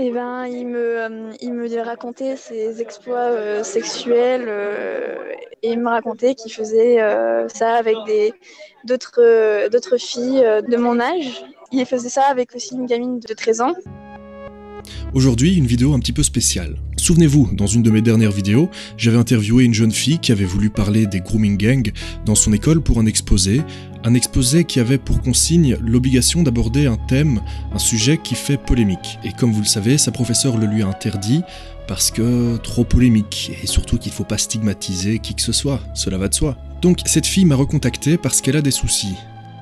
Eh ben, il me racontait ses exploits sexuels et il me racontait qu'il faisait ça avec d'autres filles de mon âge. Il faisait ça avec aussi une gamine de 13 ans. Aujourd'hui, une vidéo un petit peu spéciale. Souvenez-vous, dans une de mes dernières vidéos, j'avais interviewé une jeune fille qui avait voulu parler des grooming gangs dans son école pour un exposé qui avait pour consigne l'obligation d'aborder un thème, un sujet qui fait polémique. Et comme vous le savez, sa professeure le lui a interdit parce que trop polémique, et surtout qu'il ne faut pas stigmatiser qui que ce soit, cela va de soi. Donc cette fille m'a recontacté parce qu'elle a des soucis.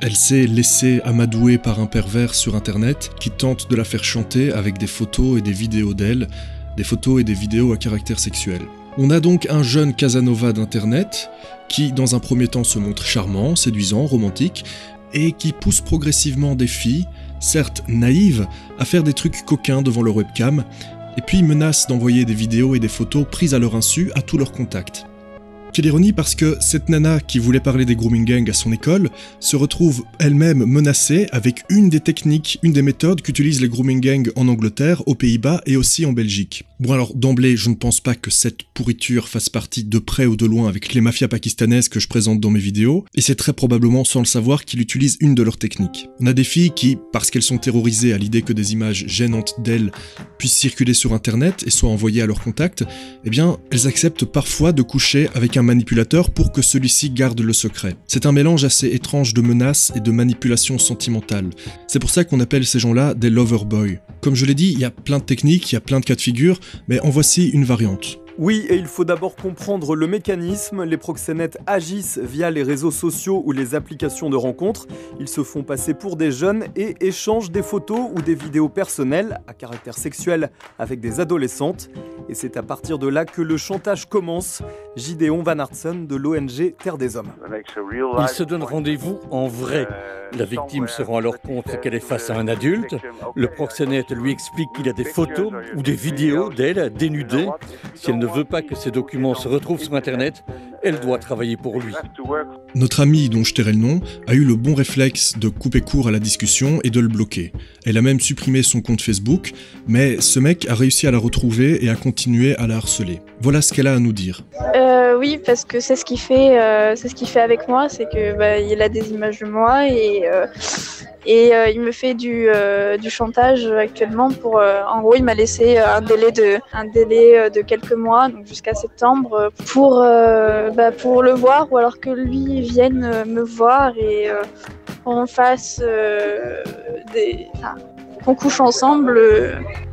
Elle s'est laissée amadouer par un pervers sur internet qui tente de la faire chanter avec des photos et des vidéos d'elle, des photos et des vidéos à caractère sexuel. On a donc un jeune Casanova d'internet qui dans un premier temps se montre charmant, séduisant, romantique et qui pousse progressivement des filles, certes naïves, à faire des trucs coquins devant leur webcam et puis menace d'envoyer des vidéos et des photos prises à leur insu à tous leurs contacts. Quelle ironie parce que cette nana qui voulait parler des grooming gangs à son école se retrouve elle-même menacée avec une des techniques, une des méthodes qu'utilisent les grooming gangs en Angleterre, aux Pays-Bas et aussi en Belgique. Bon alors d'emblée, je ne pense pas que cette pourriture fasse partie de près ou de loin avec les mafias pakistanaises que je présente dans mes vidéos, et c'est très probablement sans le savoir qu'il utilise une de leurs techniques. On a des filles qui, parce qu'elles sont terrorisées à l'idée que des images gênantes d'elles puissent circuler sur internet et soient envoyées à leurs contacts, eh bien elles acceptent parfois de coucher avec un manipulateur pour que celui-ci garde le secret. C'est un mélange assez étrange de menaces et de manipulation sentimentale. C'est pour ça qu'on appelle ces gens-là des lover boys. Comme je l'ai dit, il y a plein de techniques, il y a plein de cas de figure, mais en voici une variante. Oui, et il faut d'abord comprendre le mécanisme. Les proxénètes agissent via les réseaux sociaux ou les applications de rencontres. Ils se font passer pour des jeunes et échangent des photos ou des vidéos personnelles à caractère sexuel avec des adolescentes. Et c'est à partir de là que le chantage commence. Gideon Van Aertsen de l'ONG Terre des Hommes. Ils se donnent rendez-vous en vrai. La victime se rend alors compte qu'elle est face à un adulte. Le proxénète lui explique qu'il y a des photos ou des vidéos d'elle dénudée. Si elle ne veut pas que ces documents se retrouvent sur Internet, elle doit travailler pour lui. Notre amie, dont je tairai le nom, a eu le bon réflexe de couper court à la discussion et de le bloquer. Elle a même supprimé son compte Facebook, mais ce mec a réussi à la retrouver et à continuer à la harceler. Voilà ce qu'elle a à nous dire. Oui, parce que c'est ce qu'il fait avec moi, c'est que il a des images de moi et il me fait du chantage actuellement pour en gros il m'a laissé un délai de quelques mois, donc jusqu'à septembre pour le voir ou alors que lui vienne me voir et qu'on fasse qu'on couche ensemble.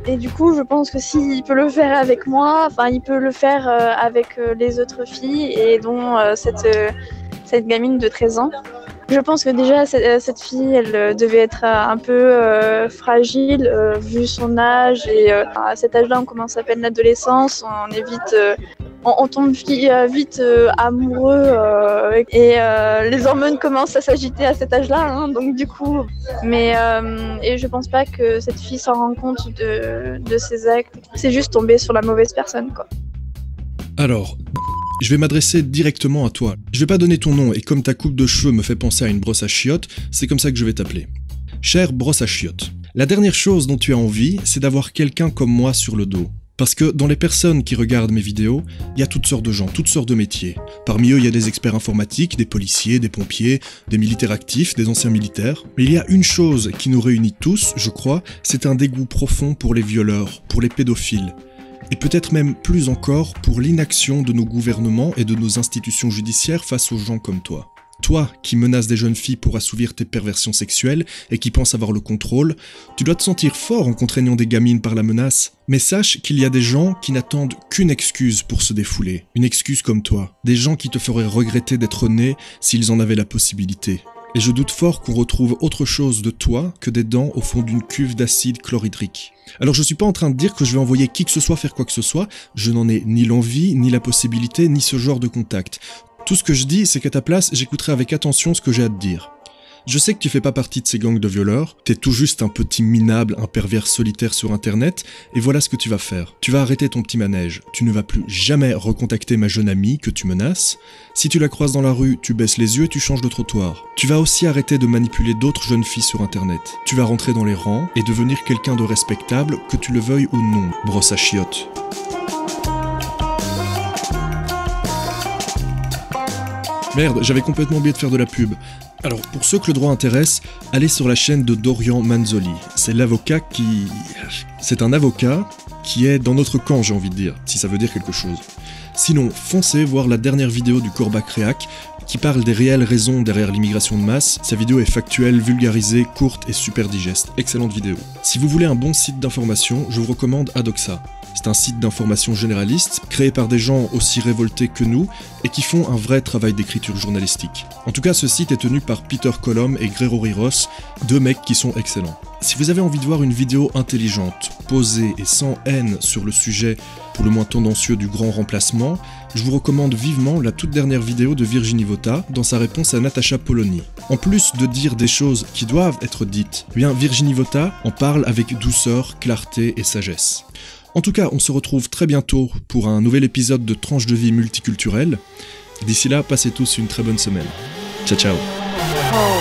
Et du coup, je pense que s'il peut le faire avec moi, il peut le faire avec les autres filles et dont cette gamine de 13 ans. Je pense que déjà, cette fille, elle devait être un peu fragile vu son âge. Et à cet âge-là, on commence à peine l'adolescence, on est vite... On tombe vite amoureux et les hormones commencent à s'agiter à cet âge-là, hein, donc du coup. Mais et je pense pas que cette fille s'en rend compte de ses actes. C'est juste tomber sur la mauvaise personne, quoi. Alors, je vais m'adresser directement à toi. Je vais pas donner ton nom et comme ta coupe de cheveux me fait penser à une brosse à chiottes, c'est comme ça que je vais t'appeler. Chère brosse à chiottes, la dernière chose dont tu as envie, c'est d'avoir quelqu'un comme moi sur le dos. Parce que dans les personnes qui regardent mes vidéos, il y a toutes sortes de gens, toutes sortes de métiers. Parmi eux, il y a des experts informatiques, des policiers, des pompiers, des militaires actifs, des anciens militaires. Mais il y a une chose qui nous réunit tous, je crois, c'est un dégoût profond pour les violeurs, pour les pédophiles. Et peut-être même plus encore pour l'inaction de nos gouvernements et de nos institutions judiciaires face aux gens comme toi. Toi qui menaces des jeunes filles pour assouvir tes perversions sexuelles et qui penses avoir le contrôle, tu dois te sentir fort en contraignant des gamines par la menace. Mais sache qu'il y a des gens qui n'attendent qu'une excuse pour se défouler. Une excuse comme toi. Des gens qui te feraient regretter d'être né s'ils en avaient la possibilité. Et je doute fort qu'on retrouve autre chose de toi que des dents au fond d'une cuve d'acide chlorhydrique. Alors je suis pas en train de dire que je vais envoyer qui que ce soit faire quoi que ce soit, je n'en ai ni l'envie, ni la possibilité, ni ce genre de contact. Tout ce que je dis, c'est qu'à ta place, j'écouterai avec attention ce que j'ai à te dire. Je sais que tu fais pas partie de ces gangs de violeurs, t'es tout juste un petit minable, un pervers solitaire sur internet, et voilà ce que tu vas faire. Tu vas arrêter ton petit manège, tu ne vas plus jamais recontacter ma jeune amie que tu menaces. Si tu la croises dans la rue, tu baisses les yeux et tu changes de trottoir. Tu vas aussi arrêter de manipuler d'autres jeunes filles sur internet. Tu vas rentrer dans les rangs et devenir quelqu'un de respectable, que tu le veuilles ou non, brosse à chiottes. Merde, j'avais complètement oublié de faire de la pub. Alors, pour ceux que le droit intéresse, allez sur la chaîne de Dorian Manzoli. C'est l'avocat qui... C'est un avocat qui est dans notre camp, j'ai envie de dire, si ça veut dire quelque chose. Sinon, foncez voir la dernière vidéo du Corbac Réac, qui parle des réelles raisons derrière l'immigration de masse. Sa vidéo est factuelle, vulgarisée, courte et super digeste. Excellente vidéo. Si vous voulez un bon site d'information, je vous recommande Adoxa. C'est un site d'information généraliste, créé par des gens aussi révoltés que nous, et qui font un vrai travail d'écriture journalistique. En tout cas, ce site est tenu par Peter Colom et Gregory Ross, deux mecs qui sont excellents. Si vous avez envie de voir une vidéo intelligente, posée et sans haine sur le sujet pour le moins tendancieux du grand remplacement, je vous recommande vivement la toute dernière vidéo de Virginie Vota dans sa réponse à Natacha Polony. En plus de dire des choses qui doivent être dites, eh bien Virginie Vota en parle avec douceur, clarté et sagesse. En tout cas, on se retrouve très bientôt pour un nouvel épisode de Tranche de vie multiculturelle. D'ici là, passez tous une très bonne semaine. Ciao ciao.